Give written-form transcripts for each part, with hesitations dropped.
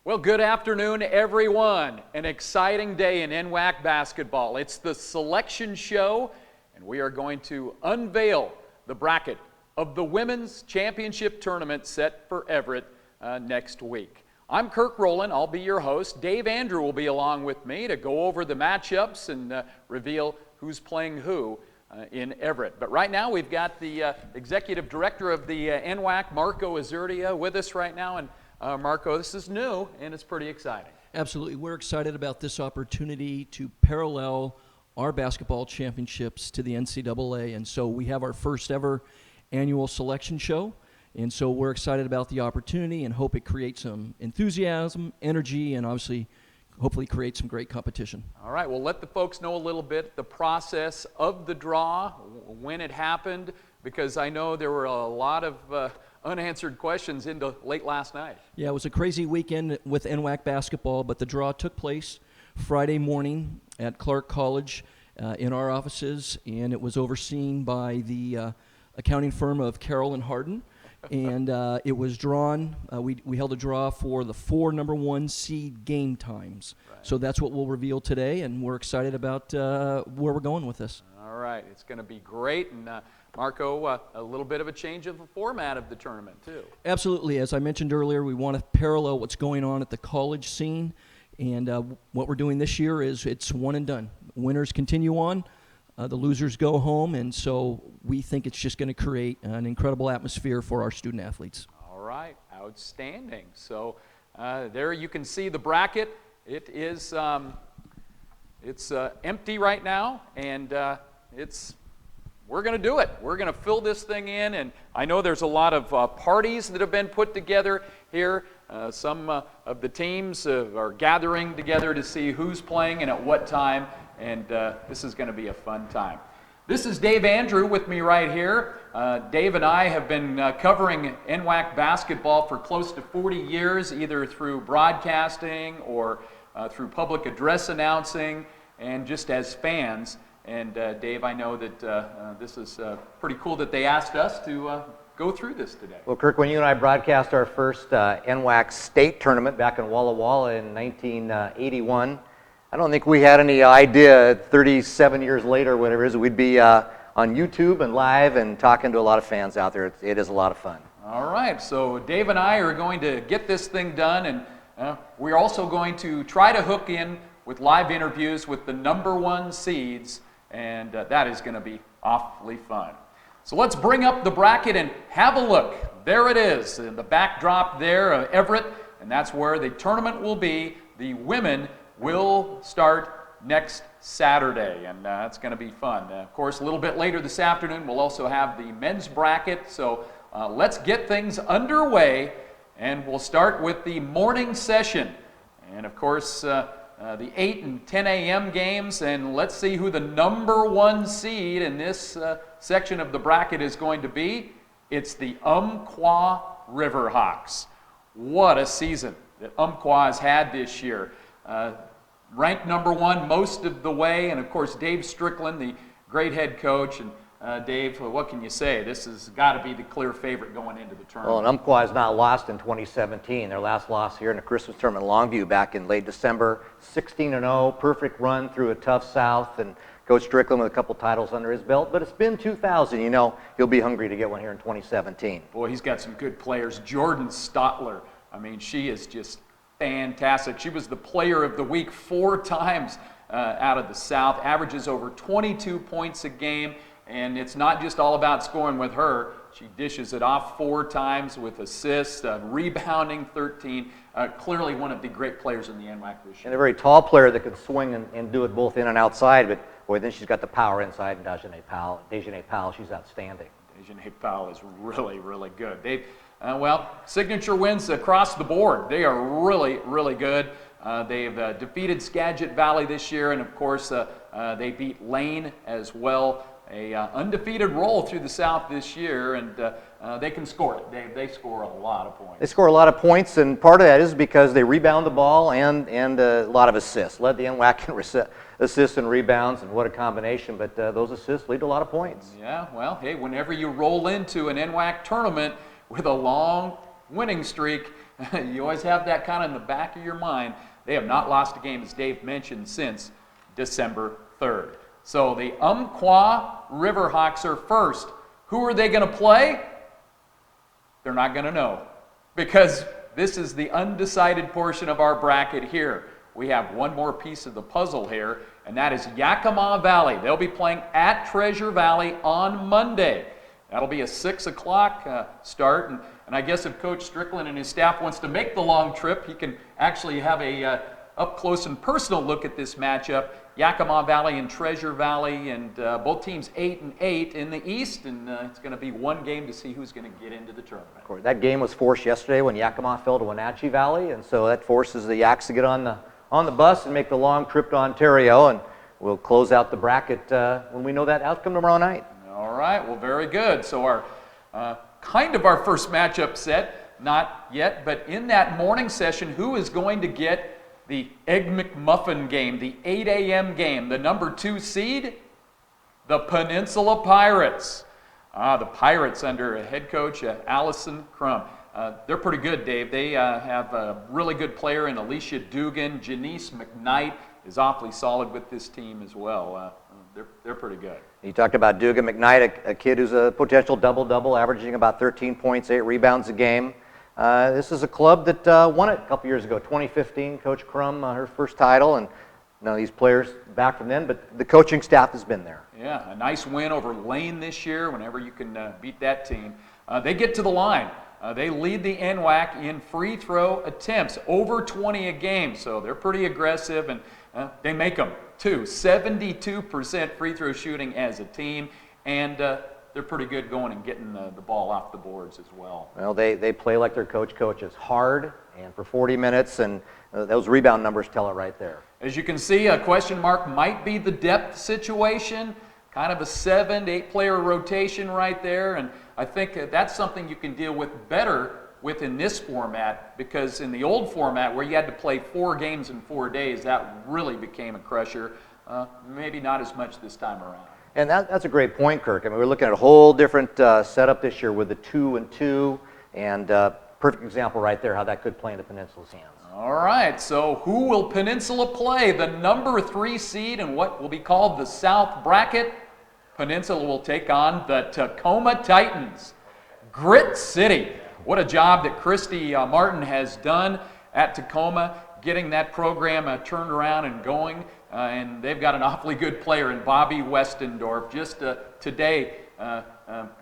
Well, good afternoon, everyone. An exciting day in NWAC basketball. It's the selection show, and we are going to unveil the bracket of the Women's Championship Tournament set for Everett next week. I'm Kirk Rowland. I'll be your host. Dave Andrew will be along with me to go over the matchups and reveal who's playing who in Everett. But right now, we've got the Executive Director of the NWAC, Marco Azurdia, with us right now. And Marco, this is new, and it's pretty exciting. Absolutely. We're excited about this opportunity to parallel our basketball championships to the NCAA, and so we have our first ever annual selection show, and so we're excited about the opportunity and hope it creates some enthusiasm, energy, and obviously, hopefully create some great competition. All right, well, let the folks know a little bit the process of the draw, when it happened, because I know there were a lot of unanswered questions into late last night. Yeah, it was a crazy weekend with NWAC basketball, but the draw took place Friday morning at Clark College in our offices, and it was overseen by the accounting firm of Carroll and Hardin, and it was drawn, we held a draw for the 4 number 1 seed game times. Right. So that's what we'll reveal today, and we're excited about where we're going with this. All right, it's going to be great, and Marco, a little bit of a change of the format of the tournament, too. Absolutely. As I mentioned earlier, we want to parallel what's going on at the college scene, and what we're doing this year is it's one and done. Winners continue on, the losers go home, and so we think it's just going to create an incredible atmosphere for our student athletes. All right, outstanding. So there you can see the bracket. It is it's empty right now, and we're going to do it. We're going to fill this thing in, and I know there's a lot of parties that have been put together here. Some of the teams are gathering together to see who's playing and at what time, and this is going to be a fun time. This is Dave Andrew with me right here. Dave and I have been covering NWAC basketball for close to 40 years, either through broadcasting or through public address announcing, and just as fans. And Dave, I know that this is pretty cool that they asked us to go through this today. Well, Kirk, when you and I broadcast our first NWAC state tournament back in Walla Walla in 1981, I don't think we had any idea 37 years later, whatever it is, we'd be on YouTube and live and talking to a lot of fans out there. It is a lot of fun. All right, so Dave and I are going to get this thing done, and we're also going to try to hook in with live interviews with the number 1 seeds, and that is going to be awfully fun. So let's bring up the bracket and have a look. There it is, in the backdrop there of Everett, and that's where the tournament will be. The women will start next Saturday, and that's going to be fun. Of course, a little bit later this afternoon, we'll also have the men's bracket, so let's get things underway, and we'll start with the morning session. And of course, the 8 and 10 a.m. games, and let's see who the number 1 seed in this section of the bracket is going to be. It's the Umpqua Riverhawks. What a season that Umpqua has had this year. Ranked number 1 most of the way, and of course Dave Strickland, the great head coach. And Dave, what can you say? This has got to be the clear favorite going into the tournament. Well, and Umpqua has not lost in 2017. Their last loss here in the Christmas tournament in Longview back in late December. 16-0, perfect run through a tough South, and Coach Strickland with a couple titles under his belt. But it's been 2000. You know he'll be hungry to get one here in 2017. Boy, he's got some good players. Jordan Stotler, I mean, she is just fantastic. She was the player of the week 4 times out of the South, averages over 22 points a game. And it's not just all about scoring with her. She dishes it off 4 times with assists, rebounding 13. Clearly one of the great players in the NWAC this year. And a very tall player that can swing and do it both in and outside. But boy, then she's got the power inside. And Dejanay Powell, she's outstanding. Dejanay Powell is really, really good. Well, signature wins across the board. They are really, really good. They've defeated Skagit Valley this year, and of course they beat Lane as well. A undefeated roll through the South this year, and they can score it. They score a lot of points. They score a lot of points, and part of that is because they rebound the ball and a lot of assists. Led the NWAC in assists and rebounds, and what a combination. But those assists lead to a lot of points. Yeah, well, hey, whenever you roll into an NWAC tournament with a long winning streak, you always have that kind of in the back of your mind. They have not lost a game, as Dave mentioned, since December 3rd. So the Umpqua Riverhawks are first. Who are they going to play? They're not going to know, because this is the undecided portion of our bracket here. We have one more piece of the puzzle here, and that is Yakima Valley. They'll be playing at Treasure Valley on Monday. That'll be a 6 o'clock start, and I guess if Coach Strickland and his staff wants to make the long trip, he can actually have a up-close and personal look at this matchup. Yakima Valley and Treasure Valley, and both teams 8-8 in the East, and it's going to be one game to see who's going to get into the tournament. Of course, that game was forced yesterday when Yakima fell to Wenatchee Valley, and so that forces the Yaks to get on the bus and make the long trip to Ontario, and we'll close out the bracket when we know that outcome tomorrow night. All right, well, very good. So our kind of our first matchup set, not yet, but in that morning session, who is going to get the Egg McMuffin game, the 8 a.m. game, the number 2 seed? The Peninsula Pirates. The Pirates under head coach Allison Crum. They're pretty good, Dave. They have a really good player in Alicia Dugan. Janice McKnight is awfully solid with this team as well. They're pretty good. You talked about Dugan McKnight, a kid who's a potential double-double, averaging about 13 points, 8 rebounds a game. This is a club that won it a couple years ago, 2015. Coach Crum, her first title, and none of these players back from then, but the coaching staff has been there. Yeah, a nice win over Lane this year, whenever you can beat that team. They get to the line. They lead the NWAC in free throw attempts, over 20 a game, so they're pretty aggressive, and they make them too. 72% free throw shooting as a team, and they're pretty good going and getting the ball off the boards as well. Well, they play like their coach coaches, hard and for 40 minutes, and those rebound numbers tell it right there. As you can see, a question mark might be the depth situation, kind of a 7 to 8 player rotation right there, and I think that's something you can deal with better in this format, because in the old format where you had to play 4 games in 4 days, that really became a crusher. Maybe not as much this time around. And that's a great point, Kirk. I mean, we're looking at a whole different setup this year with the 2-2, and perfect example right there how that could play into Peninsula's hands. All right, so who will Peninsula play? The number 3 seed in what will be called the South Bracket. Peninsula will take on the Tacoma Titans. Grit City. What a job that Christy Martin has done at Tacoma, getting that program turned around and going. And they've got an awfully good player in Bobby Westendorf. Just today,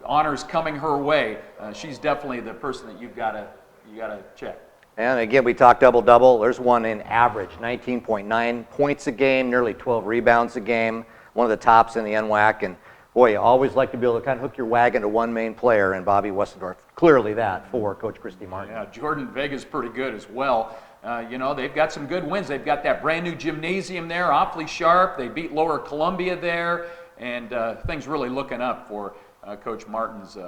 honors coming her way. She's definitely the person that you gotta check. And again, we talked double-double. There's one in average, 19.9 points a game, nearly 12 rebounds a game. One of the tops in the NWAC. And boy, you always like to be able to kind of hook your wagon to one main player, and Bobby Westendorf, clearly that for Coach Christy Martin. Yeah, Jordan Vega's pretty good as well. They've got some good wins. They've got that brand new gymnasium there, awfully sharp. They beat Lower Columbia there, and things really looking up for Coach Martin's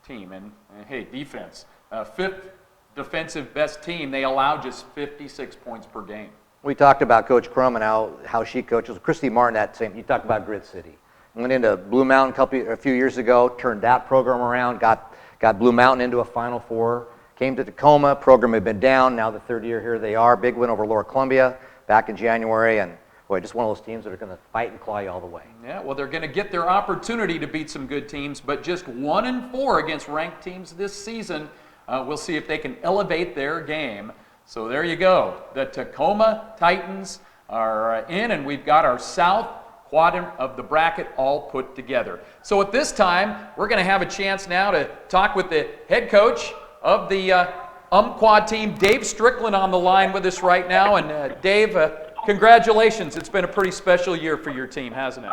team. And hey, defense, 5th defensive best team. They allow just 56 points per game. We talked about Coach Crum and how she coaches. Christy Martin, that same. You talked about Grit City. Went into Blue Mountain a few years ago, turned that program around, got Blue Mountain into a Final Four, came to Tacoma, program had been down, now the 3rd year here they are, big win over Lower Columbia back in January, and boy, just one of those teams that are going to fight and claw you all the way. Yeah, well, they're going to get their opportunity to beat some good teams, but just 1-4 against ranked teams this season. We'll see if they can elevate their game. So there you go. The Tacoma Titans are in, and we've got our South quadrant of the bracket all put together. So at this time, we're going to have a chance now to talk with the head coach of the Umpqua team, Dave Strickland, on the line with us right now. And Dave, congratulations. It's been a pretty special year for your team, hasn't it?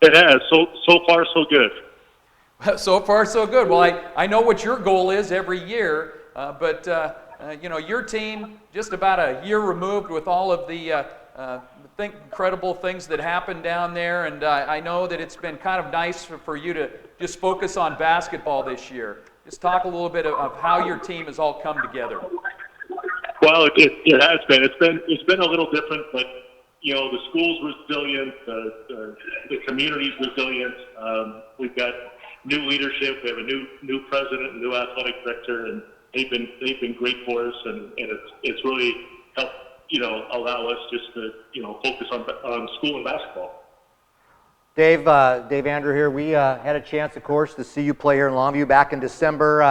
It has. So far, so good. So far, so good. Well, I know what your goal is every year, but your team, just about a year removed with all of the incredible things that happened down there, and I know that it's been kind of nice for you to just focus on basketball this year. Just talk a little bit of how your team has all come together. Well, it has been. It's been a little different, but the school's resilient, the community's resilient. We've got new leadership. We have a new president, a new athletic director, and they've been great for us, and it's really helped allow us just to focus on school and basketball. Dave Andrew here. We had a chance, of course, to see you play here in Longview back in December.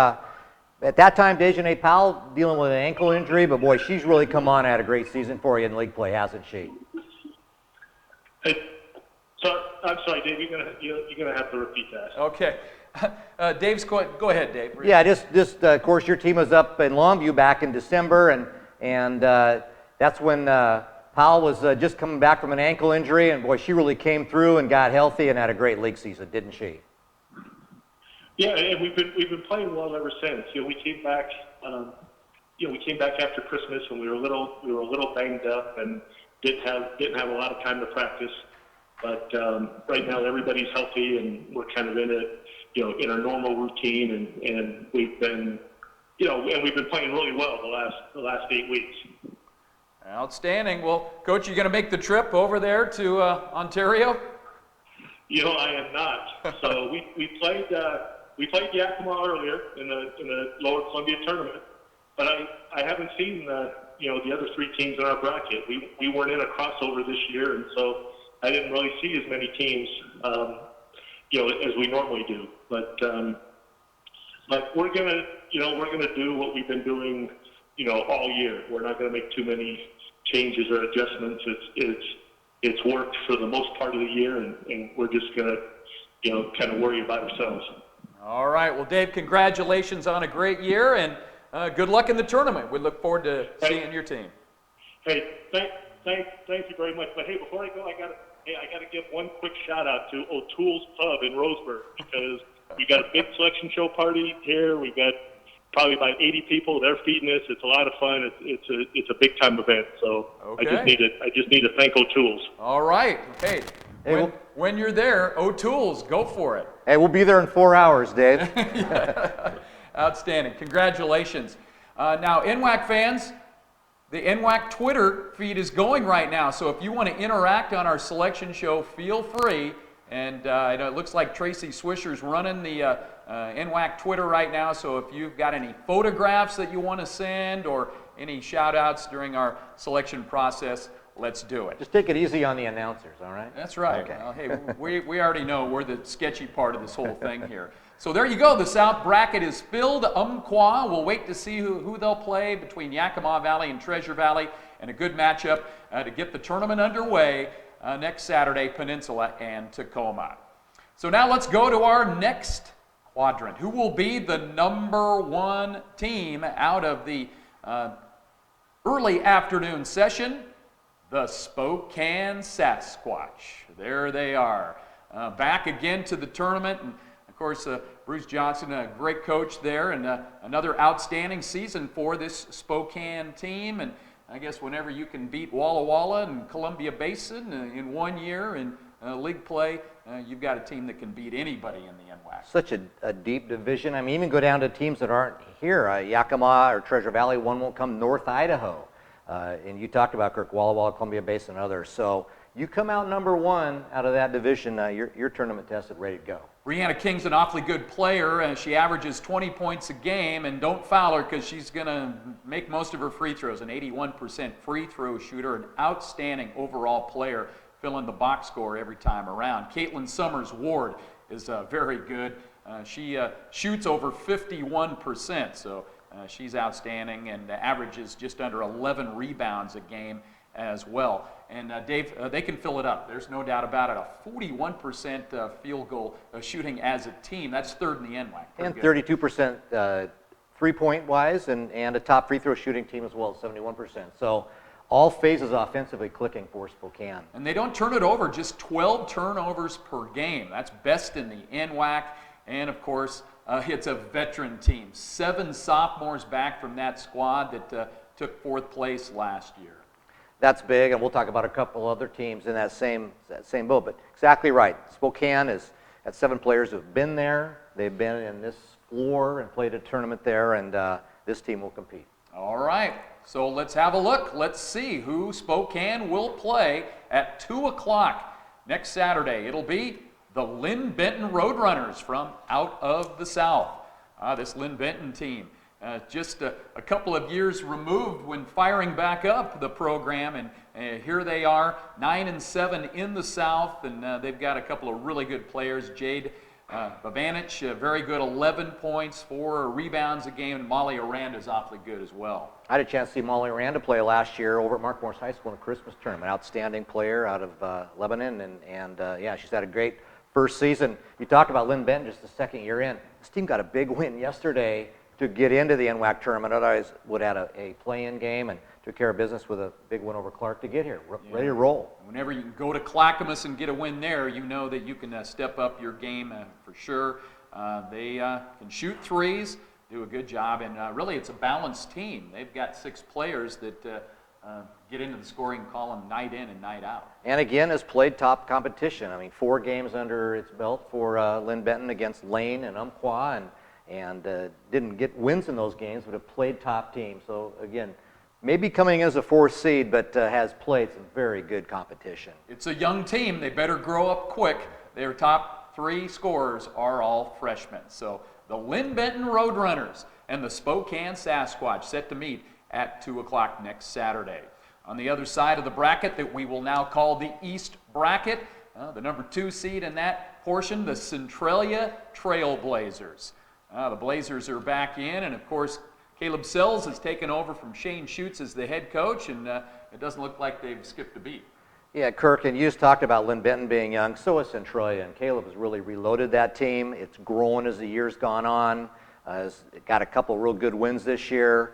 At that time, Dejanay Powell dealing with an ankle injury, but boy, she's really come on and had a great season for you in league play, hasn't she? Hey, I'm sorry, Dave. You're gonna have to repeat that. Okay. Go ahead, Dave. Yeah, just of course, your team was up in Longview back in December, and that's when Powell was just coming back from an ankle injury, and boy, she really came through and got healthy and had a great league season, didn't she? Yeah, and we've been playing well ever since. We came back. We came back after Christmas, and we were a little banged up and didn't have a lot of time to practice. But right now, everybody's healthy, and we're kind of in our normal routine, and we've been playing really well the last 8 weeks. Outstanding. Well, Coach, you going to make the trip over there to Ontario? I am not. So we played Yakima earlier in the Lower Columbia tournament, but I haven't seen the other 3 teams in our bracket. We weren't in a crossover this year, and so I didn't really see as many teams as we normally do. But we're gonna do what we've been doing all year. We're not gonna make too many changes or adjustments. It's worked for the most part of the year, and we're just gonna kind of worry about ourselves. All right. Well, Dave, congratulations on a great year, and good luck in the tournament. We look forward to seeing your team. Hey, thank you very much. But hey, before I go, I gotta give one quick shout out to O'Toole's Pub in Roseburg, because we got a big selection show party here. We got probably about 80 people. They're feeding us. It's a lot of fun. It's a big time event. So okay. I just need to thank O'Toole's. All right. Hey, when you're there, O'Toole's, go for it. Hey, we'll be there in 4 hours, Dave. Yeah. Outstanding. Congratulations. Now, NWAC fans, the NWAC Twitter feed is going right now, so if you want to interact on our selection show, feel free. And it looks like Tracy Swisher's running the NWAC Twitter right now, so if you've got any photographs that you want to send or any shout-outs during our selection process, let's do it. Just take it easy on the announcers, all right? That's right. Okay. Well, hey, we already know we're the sketchy part of this whole thing here. So there you go. The South bracket is filled. Umpqua. We'll wait to see who they'll play between Yakima Valley and Treasure Valley, and a good matchup to get the tournament underway next Saturday, Peninsula and Tacoma. So now let's go to our next quadrant. Who will be the #1 team out of the early afternoon session? The Spokane Sasquatch. There they are, back again to the tournament. And of course, Bruce Johnson, a great coach there, and another outstanding season for this Spokane team. And I guess whenever you can beat Walla Walla and Columbia Basin in 1 year in league play, you've got a team that can beat anybody in the NWAC. Such a deep division. I mean, even go down to teams that aren't here. Yakima or Treasure Valley, one won't come. North Idaho. And you talked about Kirk, Walla Walla, Columbia Basin, and others. So you come out #1 out of that division, you're tournament tested, ready to go. Brianna King's an awfully good player, and she averages 20 points a game, and don't foul her because she's going to make most of her free throws, an 81% free throw shooter, an outstanding overall player, filling the box score every time around. Caitlin Summers Ward is very good. She shoots over 51%, so she's outstanding, and averages just under 11 rebounds a game as well. And Dave, they can fill it up. There's no doubt about it. A 41% field goal shooting as a team. That's third in the NWAC. And 32% three-point wise, and a top free throw shooting team as well, 71%. So all phases offensively clicking for Spokane. And they don't turn it over, just 12 turnovers per game. That's best in the NWAC. And of course, it's a veteran team. 7 sophomores back from that squad that took 4th place last year. That's big, and we'll talk about a couple other teams in that same boat. But exactly right. Spokane has 7 players who've been there. They've been in this floor and played a tournament there, and this team will compete. All right. So let's have a look. Let's see who Spokane will play at 2 o'clock next Saturday. It'll be the Lynn Benton Roadrunners from out of the South. This Lynn Benton team just a couple of years removed when firing back up the program, and here they are, 9-7 in the South, and they've got a couple of really good players. Jade Bavanich, very good, 11 points, 4 rebounds a game, and Molly Aranda's awfully good as well. I had a chance to see Molly Aranda play last year over at Mark Morris High School in a Christmas tournament. Outstanding player out of Lebanon, and yeah, she's had a great first season. You talked about Lynn Benton, just the second year in. This team got a big win yesterday to get into the NWAC tournament. Otherwise would have had a play-in game and took care of business with a big win over Clark to get here, ready to roll. Whenever you can go to Clackamas and get a win there, you know that you can step up your game for sure. They can shoot threes, do a good job, and really it's a balanced team. They've got 6 players that get into the scoring column night in and night out. And again, has played top competition. I mean, 4 games under its belt for Lynn Benton against Lane and Umpqua, and didn't get wins in those games, but have played top team. So again, maybe coming as a 4th seed, but has played some very good competition. It's a young team. They better grow up quick. Their top 3 scorers are all freshmen. So the Lynn Benton Roadrunners and the Spokane Sasquatch set to meet at 2 o'clock next Saturday. On the other side of the bracket that we will now call the East Bracket, the number 2 seed in that portion, the Centralia Trailblazers. The Blazers are back in, and of course, Caleb Sells has taken over from Shane Schutz as the head coach, and it doesn't look like they've skipped a beat. Yeah, Kirk, and you just talked about Lynn Benton being young. So is Centralia, and Caleb has really reloaded that team. It's grown as the year's gone on. Has got a couple real good wins this year.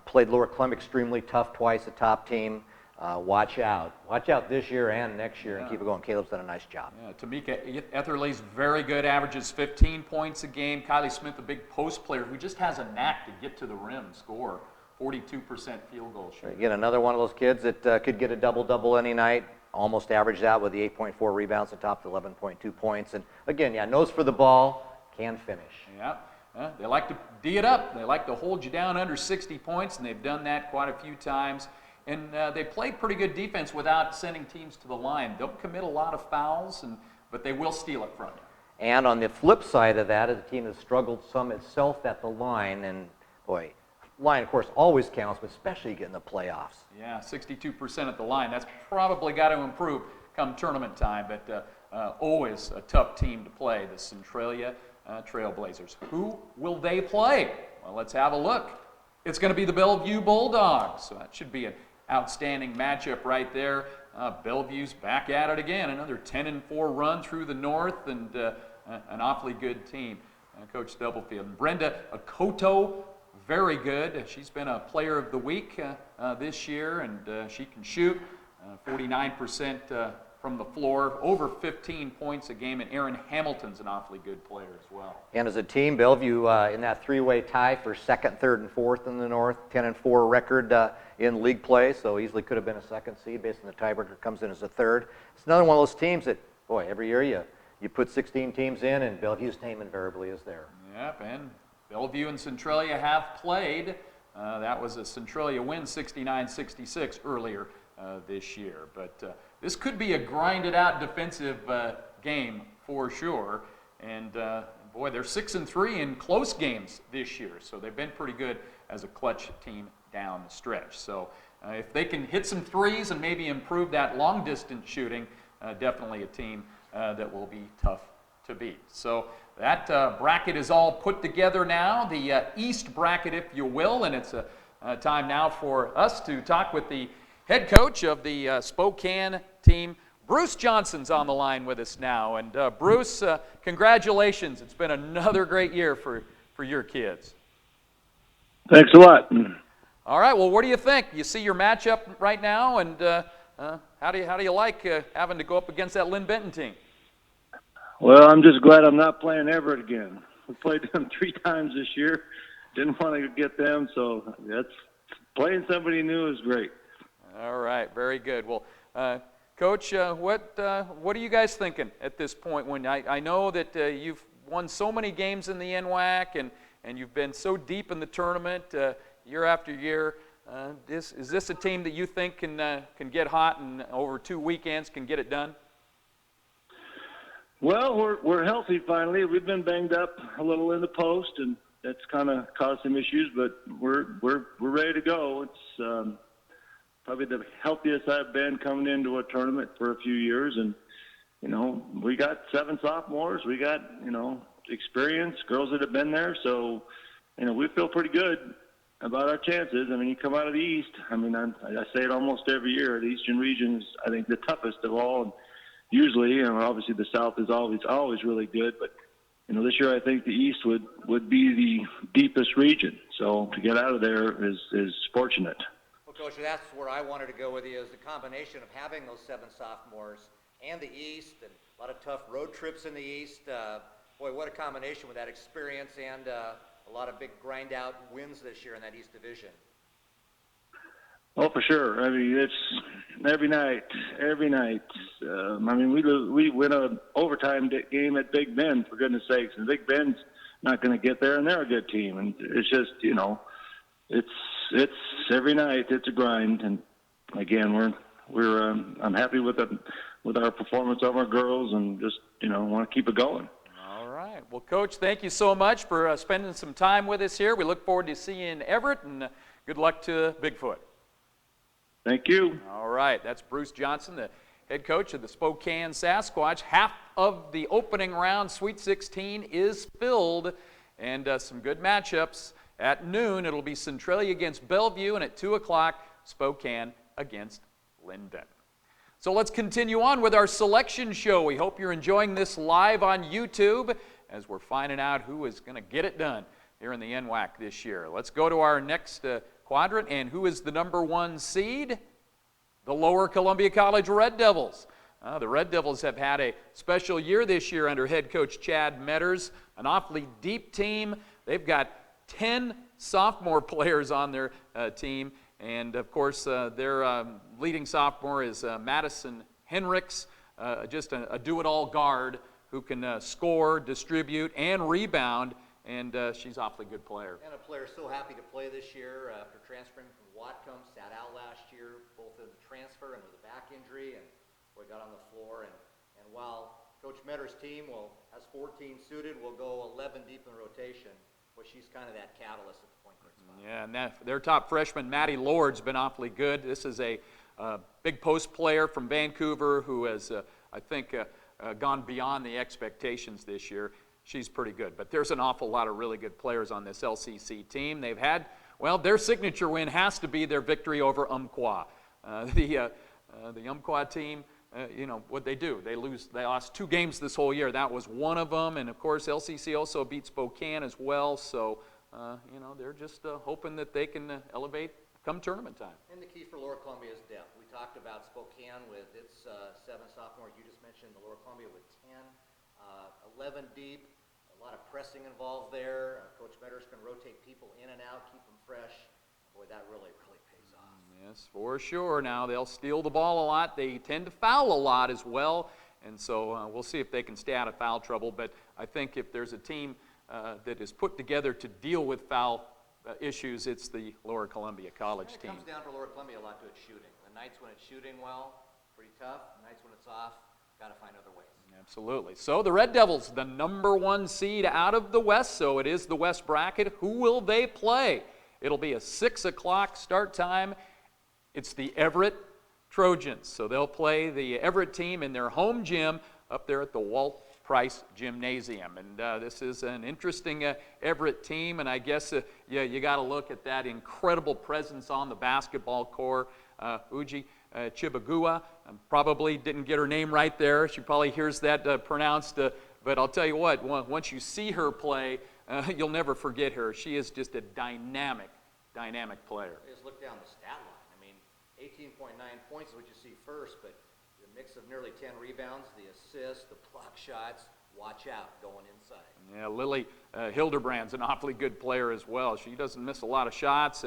Played Lower Clem extremely tough twice, a top team. Watch out. Watch out this year and next year, and keep it going. Caleb's done a nice job. Yeah, Tamika Etherly's very good, averages 15 points a game. Kylie Smith, a big post player who just has a knack to get to the rim, score 42% field goal shooting. Again, another one of those kids that could get a double-double any night. Almost averaged out with the 8.4 rebounds on top of 11.2 points. And again, yeah, nose for the ball, can finish. Yeah. They like to D it up. They like to hold you down under 60 points, and they've done that quite a few times. And they play pretty good defense without sending teams to the line. Don't commit a lot of fouls, but they will steal it from you. And on the flip side of that, is a team that struggled some itself at the line. And boy, line, of course, always counts, but especially getting the playoffs. Yeah, 62% at the line. That's probably got to improve come tournament time, but always a tough team to play, the Centralia Trailblazers. Who will they play? Well, let's have a look. It's going to be the Bellevue Bulldogs, so that should be an outstanding matchup right there. Bellevue's back at it again, another 10-4 run through the North, and an awfully good team. Coach Stubblefield. And Brenda Akoto, very good. She's been a player of the week this year, and she can shoot 49% from the floor, over 15 points a game, and Erin Hamilton's an awfully good player as well. And as a team, Bellevue in that 3-way tie for 2nd, 3rd, and 4th in the North, 10-4 record in league play, so easily could have been a 2nd seed based on the tiebreaker, comes in as a 3rd. It's another one of those teams that, boy, every year you put 16 teams in, and Bellevue's name invariably is there. Yep, and Bellevue and Centralia have played. That was a Centralia win, 69-66 earlier this year. But this could be a grinded-out defensive game for sure. And boy, they're 6-3 in close games this year, so they've been pretty good as a clutch team down the stretch. So if they can hit some threes and maybe improve that long-distance shooting, definitely a team that will be tough to beat. So that bracket is all put together now, the East bracket, if you will, and it's time now for us to talk with the head coach of the Spokane team. Bruce Johnson's on the line with us now. And Bruce, congratulations. It's been another great year for your kids. Thanks a lot. All right, well, what do you think? You see your matchup right now, and how do you like having to go up against that Lynn Benton team? Well, I'm just glad I'm not playing Everett again. We played them 3 times this year. Didn't want to get them, so playing somebody new is great. All right, very good. Well, Coach, what are you guys thinking at this point? When I know that you've won so many games in the NWAC, and you've been so deep in the tournament year after year. Is this a team that you think can get hot and over 2 weekends can get it done? Well, we're healthy finally. We've been banged up a little in the post, and that's kind of caused some issues, but we're ready to go. It's probably the healthiest I've been coming into a tournament for a few years, and we got 7 sophomores. We got experience, girls that have been there, so we feel pretty good about our chances. I mean, you come out of the East. I mean, I say it almost every year. The Eastern region is, I think, the toughest of all. And usually, obviously, the South is always really good. But this year, I think the East would be the deepest region. So to get out of there is fortunate. Well, Coach, that's where I wanted to go with you, is the combination of having those 7 sophomores and the East, and a lot of tough road trips in the East. Boy, what a combination with that experience and a lot of big grind-out wins this year in that East Division. Oh, for sure. I mean, it's every night. I mean, we win an overtime game at Big Bend, for goodness sakes, and Big Bend's not going to get there, and they're a good team. And it's just, it's every night. It's a grind. And again, I'm happy with our performance of our girls, and just want to keep it going. All right. Well, Coach, thank you so much for spending some time with us here. We look forward to seeing you in Everett, and good luck to Bigfoot. Thank you. All right. That's Bruce Johnson, the head coach of the Spokane Sasquatch. Half of the opening round, Sweet 16, is filled, and some good matchups. At noon, it'll be Centralia against Bellevue, and at 2 o'clock, Spokane against Linden. So let's continue on with our selection show. We hope you're enjoying this live on YouTube as we're finding out who is going to get it done here in the NWAC this year. Let's go to our next quadrant, and who is the number 1 seed? The Lower Columbia College Red Devils. The Red Devils have had a special year this year under head coach Chad Metters, an awfully deep team. They've got 10 sophomore players on their team. And, of course, their leading sophomore is Madison Henricks, just a do-it-all guard who can score, distribute, and rebound, and she's an awfully good player. And a player so happy to play this year after transferring from Whatcom, sat out last year, both in the transfer and with a back injury, and boy, got on the floor. And while Coach Metter's team has 14 suited, will go 11 deep in the rotation, but she's kind of that catalyst at the point guard spot. Yeah, and their top freshman, Maddie Lord's been awfully good. This is a big post player from Vancouver who has, I think, gone beyond the expectations this year. She's pretty good. But there's an awful lot of really good players on this LCC team. They've had, their signature win has to be their victory over Umpqua. The Umpqua team, what they do. They lost 2 games this whole year. That was one of them. And, of course, LCC also beat Spokane as well. So, they're just hoping that they can elevate come tournament time. And the key for Lower Columbia is depth. We talked about Spokane with its 7 sophomores. You just mentioned the Lower Columbia with 10, 11 deep. A lot of pressing involved there. Coach Metters can rotate people in and out, keep them fresh. Boy, that really pays off. Yes, for sure. Now, they'll steal the ball a lot. They tend to foul a lot as well. And so we'll see if they can stay out of foul trouble. But I think if there's a team that is put together to deal with foul issues, it's the Lower Columbia College team. It comes down for Lower Columbia a lot to its shooting. The nights when it's shooting well, pretty tough. The nights when it's off, got to find other ways. Absolutely. So the Red Devils, the number 1 seed out of the West, so it is the West bracket. Who will they play? It'll be a 6 o'clock start time. It's the Everett Trojans. So they'll play the Everett team in their home gym up there at the Walt Price Gymnasium. And this is an interesting Everett team, and I guess you got to look at that incredible presence on the basketball court. Uji Chibagua, probably didn't get her name right there. She probably hears that pronounced, but I'll tell you what, once you see her play, you'll never forget her. She is just a dynamic player. Just look down the stat line. I mean, 18.9 points is what you see first, but the mix of nearly 10 rebounds, the assists, the block shots, watch out going inside. Yeah, Lily Hildebrand's an awfully good player as well. She doesn't miss a lot of shots.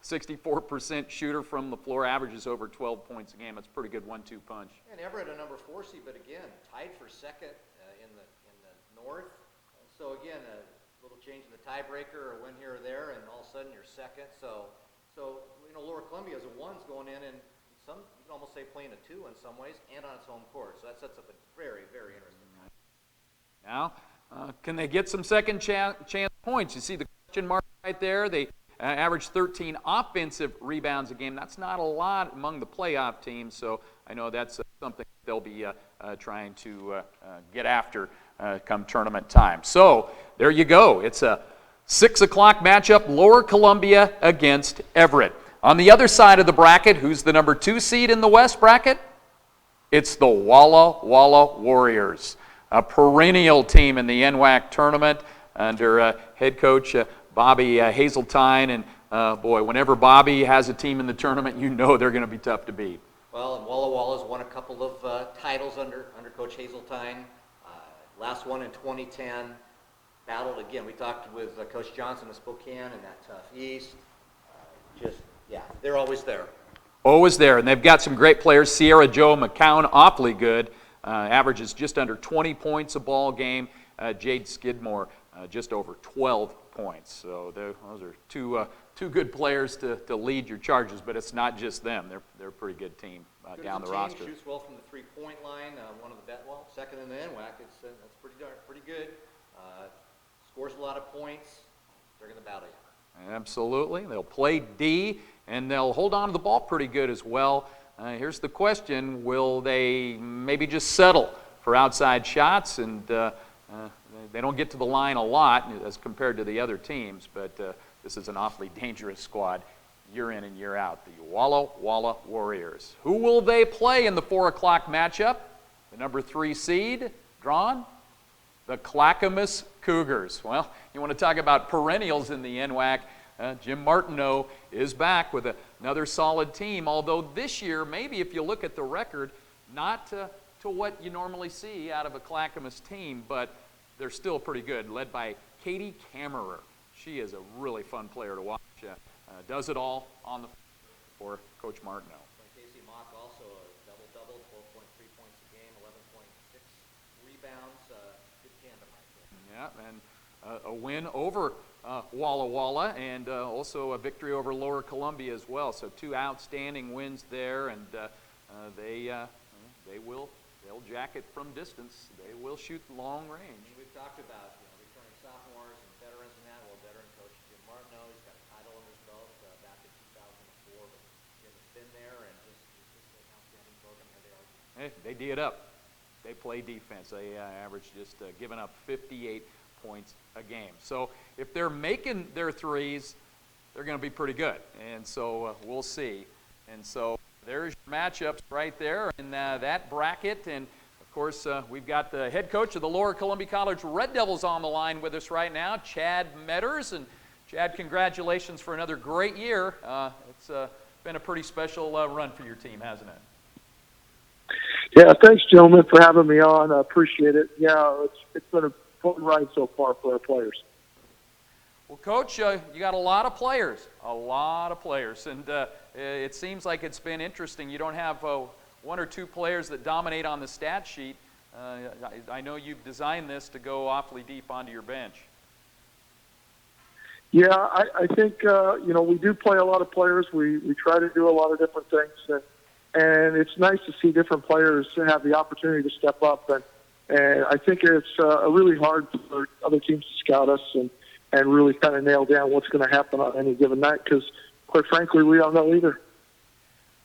64% shooter from the floor, averages over 12 points a game. That's a pretty good 1-2 punch. And Everett a number 4 seed, but again, tied for second in the North. And so again, a little change in the tiebreaker or win here or there, and all of a sudden you're second. So Lower Columbia as a 1's going in, and you can almost say playing a 2 in some ways, and on its home court. So that sets up a very, very interesting match. Now, can they get some second chance points? You see the question mark right there. They average 13 offensive rebounds a game. That's not a lot among the playoff teams, so I know that's something they'll be trying to get after come tournament time. So there you go. It's a 6 o'clock matchup, Lower Columbia against Everett. On the other side of the bracket, who's the number 2 seed in the West bracket? It's the Walla Walla Warriors, a perennial team in the NWAC tournament under head coach Bobby Hazeltine. And boy, whenever Bobby has a team in the tournament, you know they're going to be tough to beat. Well, and Walla Walla's won a couple of titles under Coach Hazeltine. Last one in 2010. Battled again. We talked with Coach Johnson of Spokane in that tough East. They're always there. Always there, and they've got some great players. Sierra Joe McCown, awfully good, averages just under 20 points a ball game. Jade Skidmore, just over 12 points. So those are two good players to lead your charges, but it's not just them. They're a pretty good team down the roster. Shoots well from the three-point line. One of the second in the NWAC. That's pretty good. Scores a lot of points. They're going to battle you. Absolutely. They'll play D, and they'll hold on to the ball pretty good as well. Here's the question. Will they maybe just settle for outside shots? And they don't get to the line a lot as compared to the other teams, but this is an awfully dangerous squad year in and year out, the Walla Walla Warriors. Who will they play in the 4 o'clock matchup? The number 3 seed, drawn? The Clackamas Cougars. Well, you want to talk about perennials in the NWAC. Jim Martineau is back with another solid team, although this year, maybe if you look at the record, not to what you normally see out of a Clackamas team, but they're still pretty good, led by Katie Kammerer. She is a really fun player to watch. Does it all on the for Coach Martineau. Casey Mock also a double-double, 12.3 points a game, 11.6 rebounds. Good tandem right there. Yeah, and a win over Walla Walla, and also a victory over Lower Columbia as well. So 2 outstanding wins there, and they'll jacket from distance. They will shoot long range. And we've talked about returning sophomores and veterans and that. Well, veteran coach Jim Martineau, he's got a title under his belt back in 2004, but Jim has been there and just an outstanding program. Here they are. Hey, they D it up. They play defense. They average just giving up 58 points a game. So if they're making their threes, they're going to be pretty good. And so we'll see. And so there's your matchups right there in that bracket. And, of course, we've got the head coach of the Lower Columbia College Red Devils on the line with us right now, Chad Metters. And, Chad, congratulations for another great year. It's been a pretty special run for your team, hasn't it? Yeah, thanks, gentlemen, for having me on. I appreciate it. Yeah, it's been a fun ride so far for our players. Well, Coach, you got a lot of players, and it seems like it's been interesting. You don't have 1 or 2 players that dominate on the stat sheet. I know you've designed this to go awfully deep onto your bench. Yeah, I think, we do play a lot of players. We try to do a lot of different things, and it's nice to see different players have the opportunity to step up. And I think it's really hard for other teams to scout us and really kind of nail down what's going to happen on any given night because, quite frankly, we don't know either.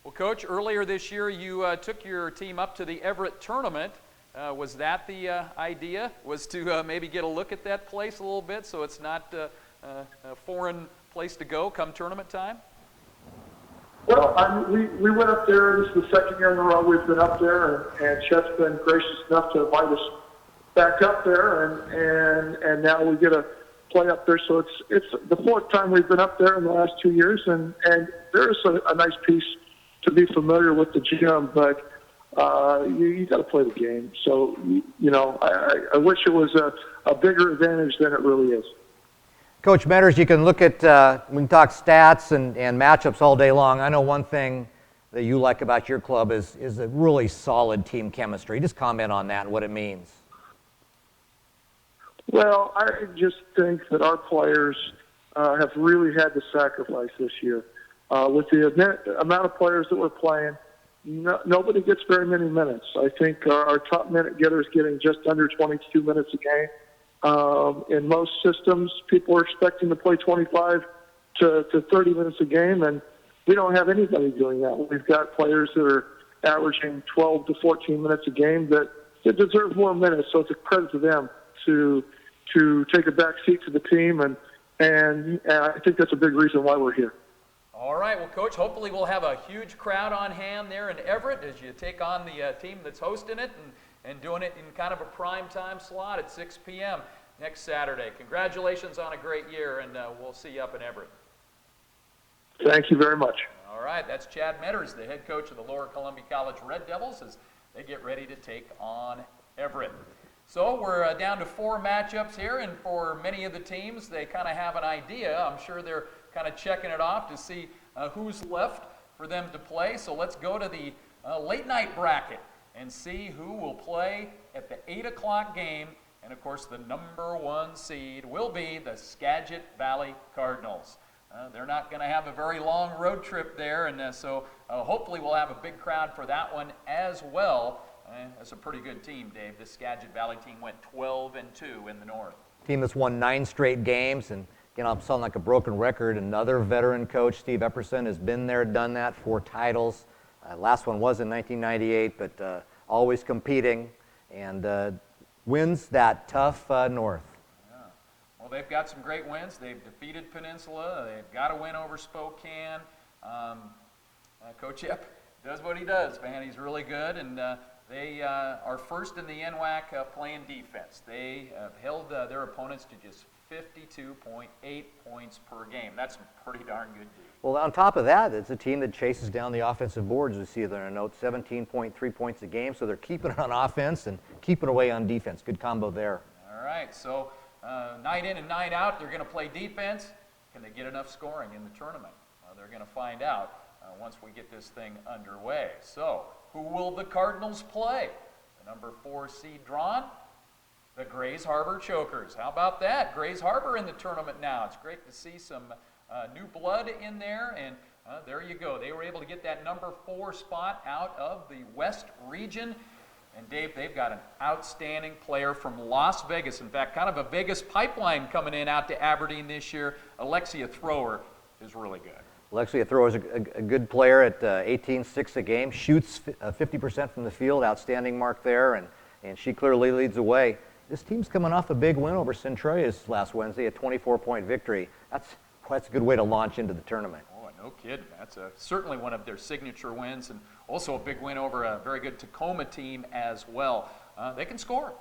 Well, Coach, earlier this year you took your team up to the Everett tournament. Was that the idea, was to maybe get a look at that place a little bit so it's not a foreign place to go come tournament time? Well, we went up there. This is the second year in a row we've been up there, and Chet's been gracious enough to invite us back up there, and now we get to play up there. So it's the 4th time we've been up there in the last 2 years, and there's a nice piece to be familiar with the gym, but you got to play the game. So I wish it was a bigger advantage than it really is. Coach Metters, you can look at, we can talk stats and matchups all day long. I know one thing that you like about your club is a really solid team chemistry. Just comment on that and what it means. Well, I just think that our players have really had to sacrifice this year. With the amount of players that we're playing, nobody gets very many minutes. I think our top minute getter is getting just under 22 minutes a game. In most systems, people are expecting to play 25 to 30 minutes a game, and we don't have anybody doing that. We've got players that are averaging 12 to 14 minutes a game that deserve more minutes, so it's a credit to them to take a back seat to the team, and I think that's a big reason why we're here. All right, well, Coach, hopefully we'll have a huge crowd on hand there in Everett as you take on the team that's hosting it and doing it in kind of a prime time slot at 6 p.m. next Saturday. Congratulations on a great year, and we'll see you up in Everett. Thank you very much. All right, that's Chad Metters, the head coach of the Lower Columbia College Red Devils, as they get ready to take on Everett. So we're down to 4 matchups here, and for many of the teams, they kind of have an idea. I'm sure they're kind of checking it off to see who's left for them to play. So let's go to the late night bracket and see who will play at the 8 o'clock game. And of course, the number 1 seed will be the Skagit Valley Cardinals. They're not going to have a very long road trip there, and so hopefully we'll have a big crowd for that one as well. That's a pretty good team, Dave. The Skagit Valley team went 12-2 in the North. Team that's won 9 straight games, and again, I'm sounding like a broken record. Another veteran coach, Steve Epperson, has been there, done that, 4 titles. Last one was in 1998, but always competing, and wins that tough North. Well, they've got some great wins. They've defeated Peninsula. They've got a win over Spokane. Coach Yep does what he does, man. He's really good, and they are first in the NWAC playing defense. They have held their opponents to just 52.8 points per game. That's pretty darn good. Well, on top of that, it's a team that chases down the offensive boards. We see there in a note, 17.3 points a game, so they're keeping it on offense and keeping away on defense. Good combo there. All right, so night in and night out, they're going to play defense. Can they get enough scoring in the tournament? They're going to find out once we get this thing underway. So, who will the Cardinals play? The number 4 seed drawn, the Grays Harbor Chokers. How about that? Grays Harbor in the tournament now. It's great to see some new blood in there, and there you go. They were able to get that number 4 spot out of the West region. And Dave, they've got an outstanding player from Las Vegas. In fact, kind of a Vegas pipeline coming in out to Aberdeen this year. Alexia Thrower is really good. Alexia Thrower is a good player at 18-6 a game, shoots 50% from the field, outstanding mark there, and she clearly leads the way. This team's coming off a big win over Centralia's last Wednesday, a 24-point victory. That's a good way to launch into the tournament. Oh, no kidding. That's certainly one of their signature wins, and also a big win over a very good Tacoma team as well. They can score.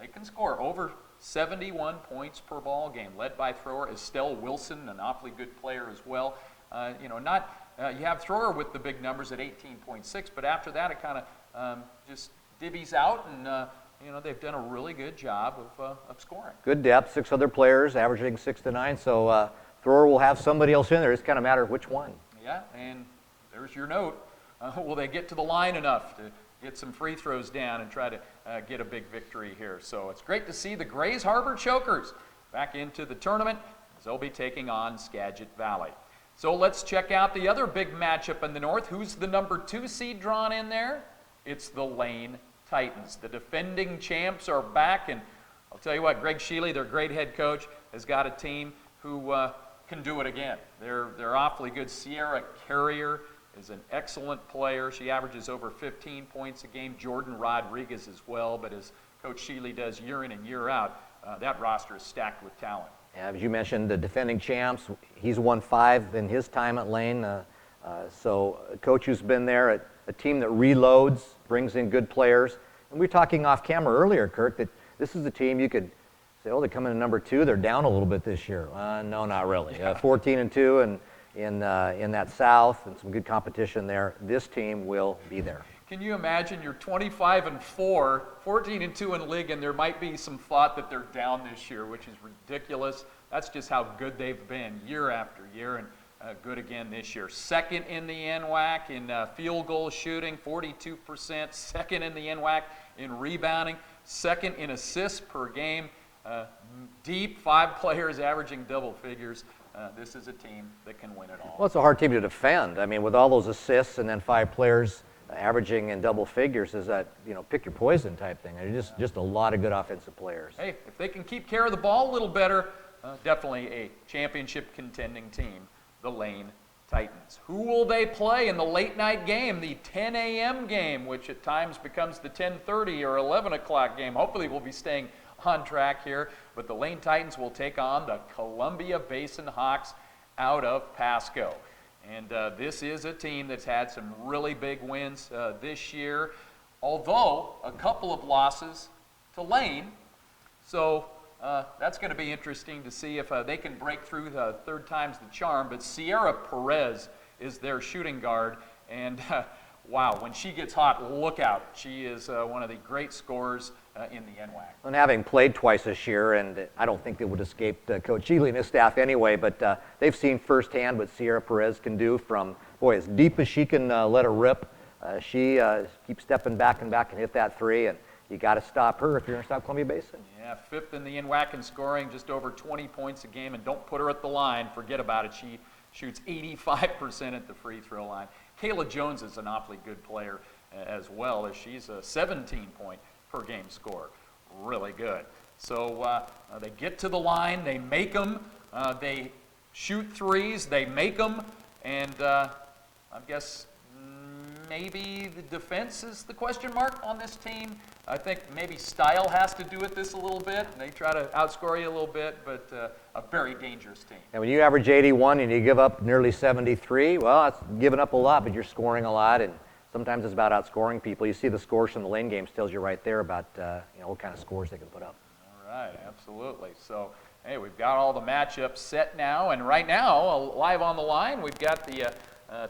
They can score over 71 points per ball game, led by thrower Estelle Wilson, an awfully good player as well. You have Thrower with the big numbers at 18.6, but after that it kind of just divvies out, and they've done a really good job of scoring. Good depth, 6 other players, averaging 6 to 9, so Thrower will have somebody else in there. It's kind of a matter of which one. Yeah, and there's your note. Will they get to the line enough to get some free throws down and try to get a big victory here? So it's great to see the Grays Harbor Chokers back into the tournament as they'll be taking on Skagit Valley. So let's check out the other big matchup in the North. Who's the number 2 seed drawn in there? It's the Lane Titans. The defending champs are back, and I'll tell you what, Greg Shealy, their great head coach, has got a team who can do it again. They're awfully good. Sierra Carrier is an excellent player. She averages over 15 points a game. Jordan Rodriguez as well, but as Coach Shealy does year in and year out, that roster is stacked with talent. As you mentioned, the defending champs, he's won 5 in his time at Lane. So a coach who's been there, a team that reloads, brings in good players. And we were talking off camera earlier, Kirk, that this is a team you could say, oh, they come in at number 2, they're down a little bit this year. No, not really. 14-2 and in that South, and some good competition there. This team will be there. Can you imagine you're 25-4, 14-2 in league, and there might be some thought that they're down this year, which is ridiculous. That's just how good they've been year after year, and good again this year. Second in the NWAC in field goal shooting, 42%. Second in the NWAC in rebounding. Second in assists per game. Deep, 5 players averaging double figures. This is a team that can win it all. Well, it's a hard team to defend. I mean, with all those assists and then 5 players averaging in double figures is that, pick your poison type thing. And just a lot of good offensive players. Hey, if they can keep care of the ball a little better, definitely a championship contending team, the Lane Titans. Who will they play in the late night game, the 10 a.m. game, which at times becomes the 10:30 or 11 o'clock game? Hopefully we'll be staying on track here, but the Lane Titans will take on the Columbia Basin Hawks out of Pasco. And this is a team that's had some really big wins this year, although a couple of losses to Lane. So that's going to be interesting to see if they can break through the third time's the charm. But Sierra Perez is their shooting guard, and wow, when she gets hot, look out. She is one of the great scorers in the NWAC. And having played twice this year, and I don't think they would escape Coach Ely and his staff anyway, but they've seen firsthand what Sierra Perez can do from, boy, as deep as she can let her rip. She keeps stepping back and hit that three, and you got to stop her if you're going to stop Columbia Basin. Yeah, 5th in the NWAC in scoring, just over 20 points a game, and don't put her at the line. Forget about it. She shoots 85% at the free throw line. Kayla Jones is an awfully good player as well, as she's a 17-point per game scorer. Really good. So they get to the line, they make them, they shoot threes, they make them, and I guess maybe the defense is the question mark on this team. I think maybe style has to do with this a little bit. They try to outscore you a little bit, but a very dangerous team. And when you average 81 and you give up nearly 73, well, that's giving up a lot, but you're scoring a lot, and sometimes it's about outscoring people. You see the scores from the Lane games tells you right there about what kind of scores they can put up. All right, absolutely. So, hey, we've got all the matchups set now, and right now, live on the line, we've got the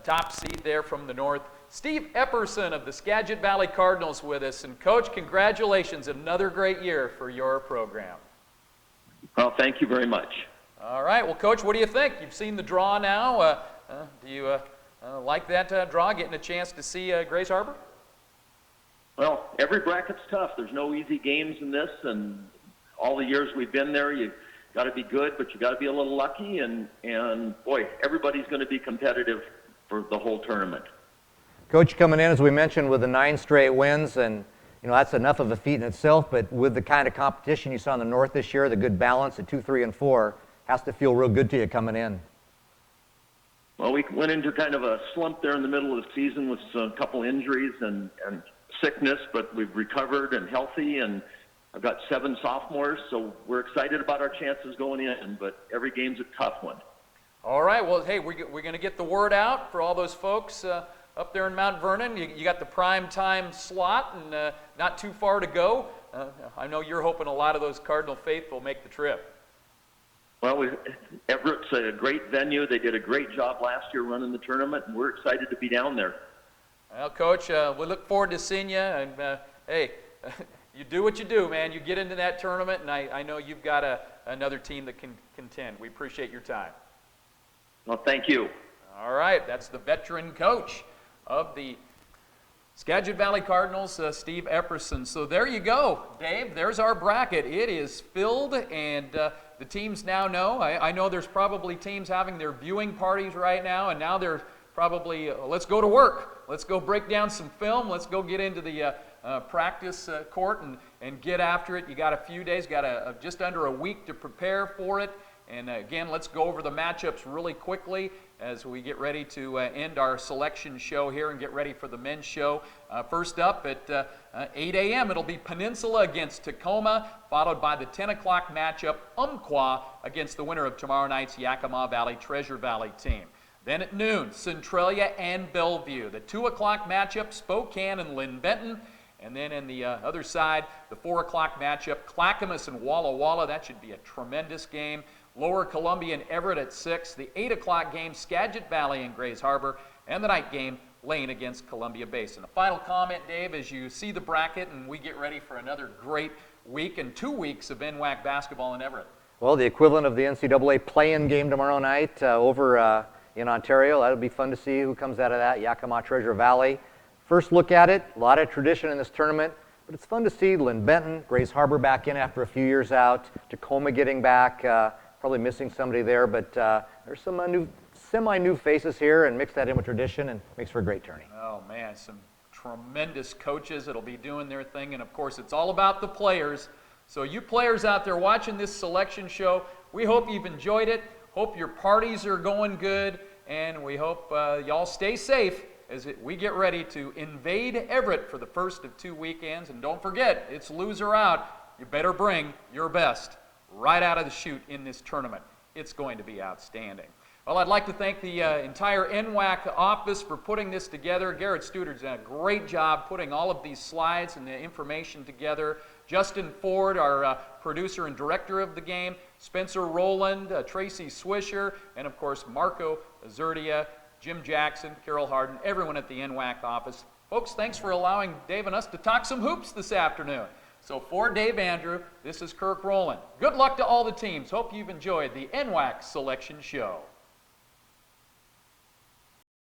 top seed there from the north, Steve Epperson of the Skagit Valley Cardinals with us. And Coach, congratulations, another great year for your program. Well, thank you very much. All right, well, Coach, what do you think? You've seen the draw now. Do you like that draw, getting a chance to see Grace Harbor? Well, every bracket's tough. There's no easy games in this, and all the years we've been there, you got to be good, but you got to be a little lucky, and boy, everybody's going to be competitive for the whole tournament. Coach coming in, as we mentioned, with the 9 straight wins, and that's enough of a feat in itself, but with the kind of competition you saw in the north this year, the good balance at 2, 3, and 4, has to feel real good to you coming in. Well, we went into kind of a slump there in the middle of the season with a couple injuries and sickness, but we've recovered and healthy, and I've got 7 sophomores, so we're excited about our chances going in, but every game's a tough one. All right, well, hey, we're going to get the word out for all those folks up there in Mount Vernon. You got the prime time slot, and not too far to go. I know you're hoping a lot of those Cardinal faithful make the trip. Well, Everett's a great venue. They did a great job last year running the tournament, and we're excited to be down there. Well, Coach, we look forward to seeing you, and hey, you do what you do, man. You get into that tournament, and I know you've got another team that can contend. We appreciate your time. Well, thank you. All right, that's the veteran coach of the Skagit Valley Cardinals, Steve Epperson. So there you go, Dave. There's our bracket. It is filled, and the teams now know. I know there's probably teams having their viewing parties right now, and now they're probably, let's go to work. Let's go break down some film. Let's go get into the practice court and get after it. You got a few days, got just under a week to prepare for it. And again, let's go over the matchups really quickly as we get ready to end our selection show here and get ready for the men's show. First up at 8 a.m., it'll be Peninsula against Tacoma, followed by the 10 o'clock matchup, Umpqua against the winner of tomorrow night's Yakima Valley Treasure Valley team. Then at noon, Centralia and Bellevue. The 2 o'clock matchup, Spokane and Lynn Benton. And then in the other side, the 4 o'clock matchup, Clackamas and Walla Walla. That should be a tremendous game. Lower Columbia and Everett at 6. The 8 o'clock game, Skagit Valley and Grays Harbor. And the night game, Lane against Columbia Basin. A final comment, Dave, as you see the bracket and we get ready for another great week and 2 weeks of NWAC basketball in Everett. Well, the equivalent of the NCAA play-in game tomorrow night over in Ontario. That'll be fun to see who comes out of that, Yakima Treasure Valley. First look at it, a lot of tradition in this tournament, but it's fun to see Lynn Benton, Grays Harbor back in after a few years out, Tacoma getting back, probably missing somebody there, but there's some semi-new faces here, and mix that in with tradition and makes for a great tourney. Oh man, some tremendous coaches that'll be doing their thing. And of course, it's all about the players. So you players out there watching this selection show, we hope you've enjoyed it. Hope your parties are going good. And we hope y'all stay safe as we get ready to invade Everett for the first of 2 weekends. And don't forget, it's loser out. You better bring your best right out of the chute in this tournament. It's going to be outstanding. Well, I'd like to thank the entire NWAC office for putting this together. Garrett Studer's done a great job putting all of these slides and the information together. Justin Ford, our producer and director of the game, Spencer Rowland, Tracy Swisher, and of course Marco Azurdia, Jim Jackson, Carol Harden, everyone at the NWAC office. Folks, thanks for allowing Dave and us to talk some hoops this afternoon. So for Dave Andrew, this is Kirk Rowland. Good luck to all the teams. Hope you've enjoyed the NWAC Selection Show.